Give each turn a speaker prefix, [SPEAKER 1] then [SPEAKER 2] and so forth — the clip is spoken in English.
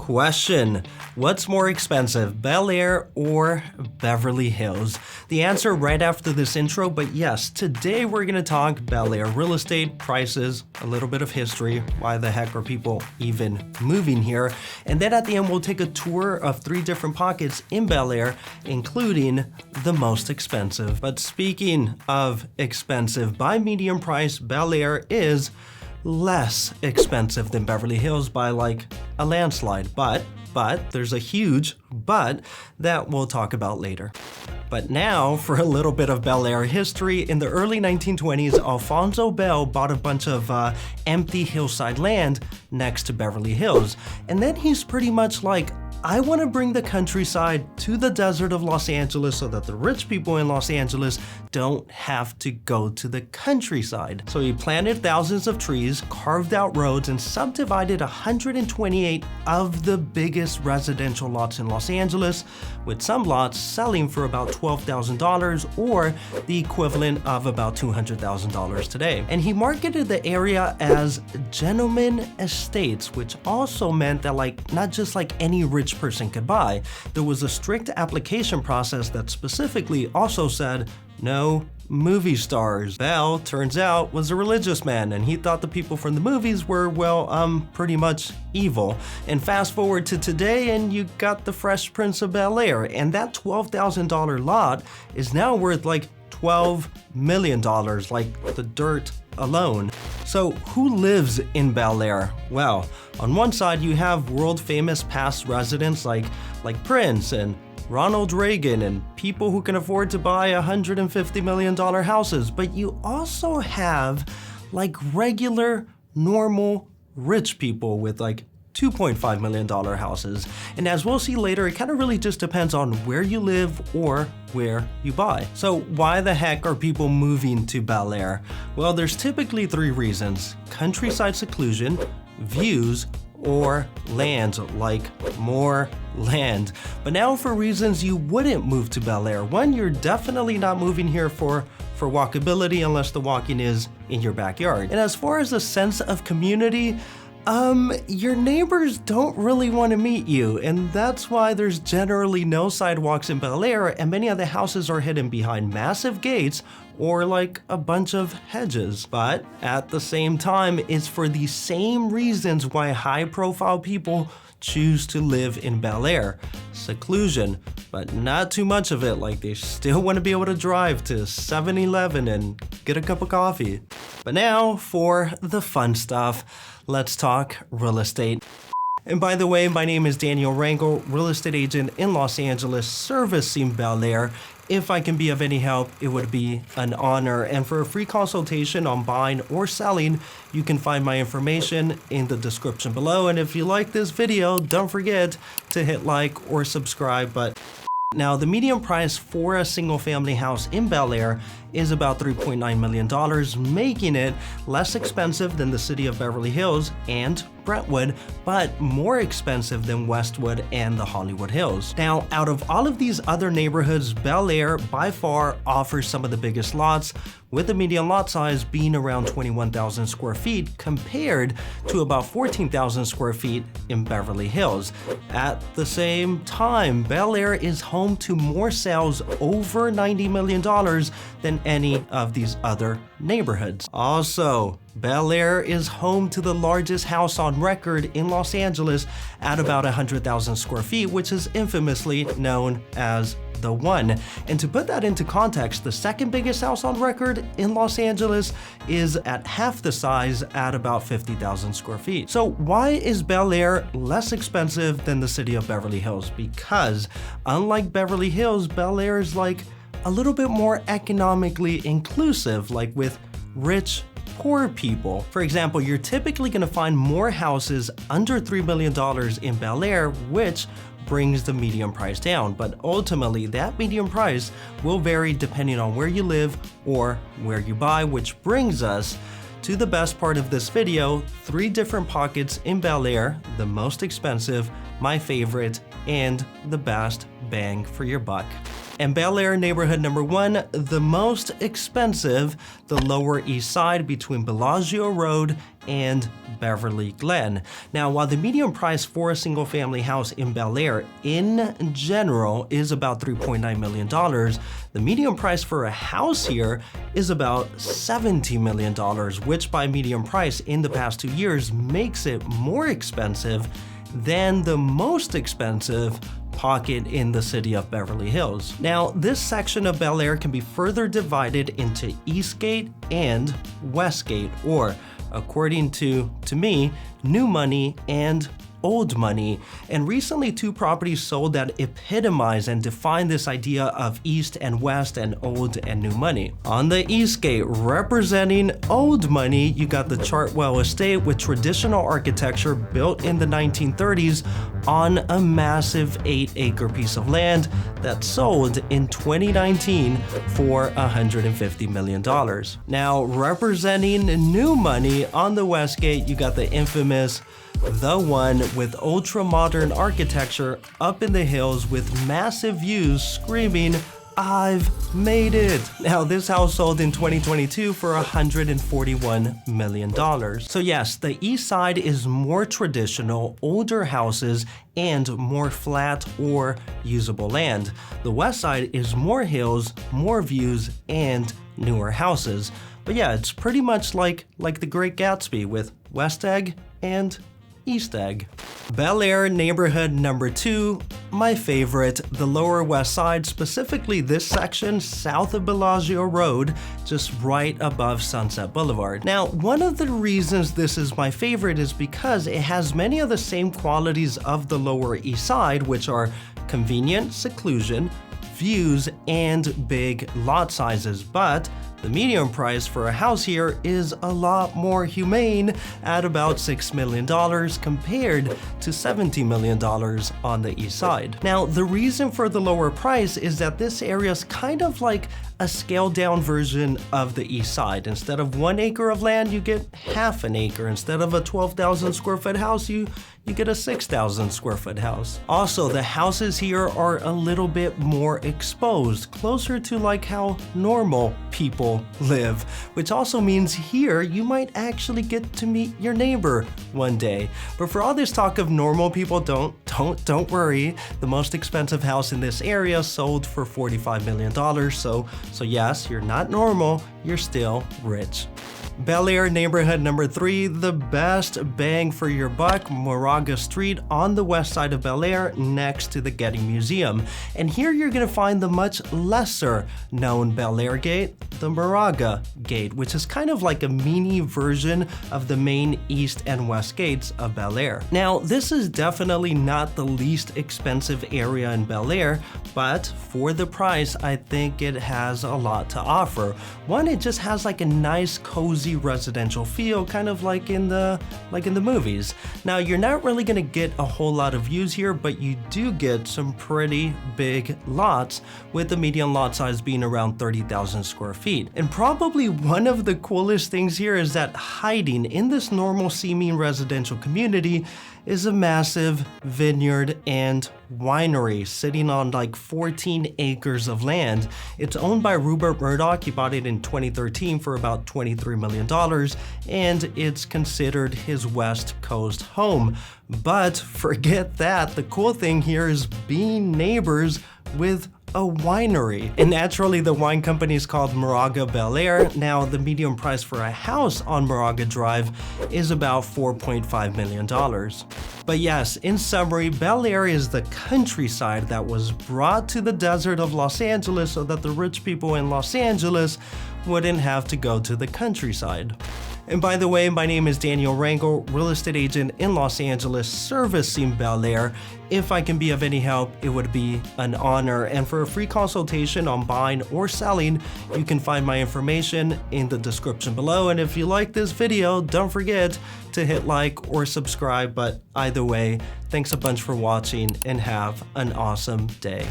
[SPEAKER 1] Question: what's more expensive, Bel Air or Beverly Hills? The answer right after this intro, but yes, today we're gonna talk Bel Air real estate, prices, a little bit of history, why the heck are people even moving here, and then at the end we'll take a tour of 3 different pockets in Bel Air, including the most expensive. But speaking of expensive, by median price, Bel Air is less expensive than Beverly Hills by like a landslide, but there's a huge but that we'll talk about later. But now for a little bit of Bel Air history. In the early 1920s, Alphonzo Bell bought a bunch of empty hillside land next to Beverly Hills, and then he's pretty much like, I want to bring the countryside to the desert of Los Angeles so that the rich people in Los Angeles don't have to go to the countryside. So he planted thousands of trees, carved out roads, and subdivided 128 of the biggest residential lots in Los Angeles, with some lots selling for about $12,000 or the equivalent of about $200,000 today. And he marketed the area as gentleman estates, which also meant that like not just like any rich person could buy. There was a strict application process that specifically also said no movie stars. Bell, turns out, was a religious man, and he thought the people from the movies were, well, pretty much evil. And fast forward to today and you got the Fresh Prince of Bel Air, and that $12,000 lot is now worth like $12 million, like the dirt alone. So who lives in Bel Air? Well, on one side you have world famous past residents like Prince and Ronald Reagan and people who can afford to buy $150 million houses, but you also have like regular, normal, rich people with like $2.5 million houses. And as we'll see later, it kind of really just depends on where you live or where you buy. So why the heck are people moving to Bel Air? Well, there's typically 3 reasons: countryside seclusion, views, or land, like more land. But now for reasons you wouldn't move to Bel Air. One, you're definitely not moving here for walkability unless the walking is in your backyard. And as far as a sense of community, your neighbors don't really want to meet you, and that's why there's generally no sidewalks in Bel Air, and many of the houses are hidden behind massive gates or like a bunch of hedges. But at the same time, it's for the same reasons why high-profile people choose to live in Bel Air. Seclusion, but not too much of it, like they still want to be able to drive to 7-Eleven and get a cup of coffee. But now for the fun stuff, let's talk real estate. And by the way, my name is Daniel RANGEL, real estate agent in Los Angeles, servicing Bel Air. If I can be of any help, it would be an honor. And for a free consultation on buying or selling, you can find my information in the description below. And if you like this video, don't forget to hit like or subscribe. But now, the median price for a single family house in Bel Air is about $3.9 million, making it less expensive than the city of Beverly Hills and Brentwood, but more expensive than Westwood and the Hollywood Hills. Now, out of all of these other neighborhoods, Bel Air by far offers some of the biggest lots, with the median lot size being around 21,000 square feet compared to about 14,000 square feet in Beverly Hills. At the same time, Bel Air is home to more sales over $90 million than any of these other neighborhoods. Also, Bel Air is home to the largest house on record in Los Angeles at about 100,000 square feet, which is infamously known as the One. And to put that into context, the second biggest house on record in Los Angeles is at half the size at about 50,000 square feet. So why is Bel Air less expensive than the city of Beverly Hills? Because unlike Beverly Hills, Bel Air is like a little bit more economically inclusive, like with rich, poor people. For example, you're typically going to find more houses under $3 million in Bel Air, which brings the median price down. But ultimately, that median price will vary depending on where you live or where you buy, which brings us to the best part of this video: 3 different pockets in Bel Air, the most expensive, my favorite, and the best bang for your buck. And Bel Air neighborhood number 1, the most expensive, the Lower East Side between Bellagio Road and Beverly Glen. Now, while the median price for a single family house in Bel Air in general is about $3.9 million, the median price for a house here is about $70 million, which by median price in the past 2 years makes it more expensive than the most expensive pocket in the city of Beverly Hills. Now, this section of Bel Air can be further divided into Eastgate and Westgate, or according to me, new money and old money. And recently 2 properties sold that epitomize and define this idea of East and West and old and new money. On the Eastgate, representing old money, you got the Chartwell Estate with traditional architecture built in the 1930s on a massive 8-acre piece of land that sold in 2019 for $150 million. Now, representing new money on the Westgate, you got the infamous The One with ultra-modern architecture up in the hills with massive views screaming, "I've made it." Now, this house sold in 2022 for $141 million. So yes, the east side is more traditional, older houses and more flat or usable land. The west side is more hills, more views, and newer houses. But yeah, it's pretty much like The Great Gatsby with West Egg and East Egg. Bel Air neighborhood number 2, my favorite, the Lower West Side, specifically this section south of Bellagio Road, just right above Sunset Boulevard. Now, one of the reasons this is my favorite is because it has many of the same qualities of the Lower East Side, which are convenient seclusion, views, and big lot sizes, but the median price for a house here is a lot more humane at about $6 million compared to $17 million on the east side. Now, the reason for the lower price is that this area is kind of like a scaled down version of the east side. Instead of 1 acre of land, you get half an acre. Instead of a 12,000 square foot house, you get a 6,000 square foot house. Also, the houses here are a little bit more exposed, closer to like how normal people live, which also means here you might actually get to meet your neighbor one day. But for all this talk of normal people, don't worry. The most expensive house in this area sold for $45 million. So yes, you're not normal, you're still rich. Bel Air neighborhood number 3, the best bang for your buck, Moraga Street on the west side of Bel Air next to the Getty Museum. And here you're gonna find the much lesser known Bel Air Gate, the Moraga Gate, which is kind of like a mini version of the main east and west gates of Bel Air. Now, this is definitely not the least expensive area in Bel Air, but for the price, I think it has a lot to offer. One, it just has like a nice cozy residential feel, kind of like in the movies. Now, you're not really gonna get a whole lot of views here, but you do get some pretty big lots, with the median lot size being around 30,000 square feet. And probably one of the coolest things here is that hiding in this normal seeming residential community is a massive vineyard and winery sitting on like 14 acres of land. It's owned by Rupert Murdoch. He bought it in 2013 for about $23 million, and it's considered his West Coast home. But forget that, the cool thing here is being neighbors with a winery. And naturally, the wine company is called Moraga Bel Air. Now, the median price for a house on Moraga Drive is about $4.5 million. But yes, in summary, Bel Air is the countryside that was brought to the desert of Los Angeles so that the rich people in Los Angeles wouldn't have to go to the countryside. And by the way, my name is Daniel Rangel, real estate agent in Los Angeles, servicing Bel Air. If I can be of any help, it would be an honor. And for a free consultation on buying or selling, you can find my information in the description below. And if you like this video, don't forget to hit like or subscribe. But either way, thanks a bunch for watching and have an awesome day.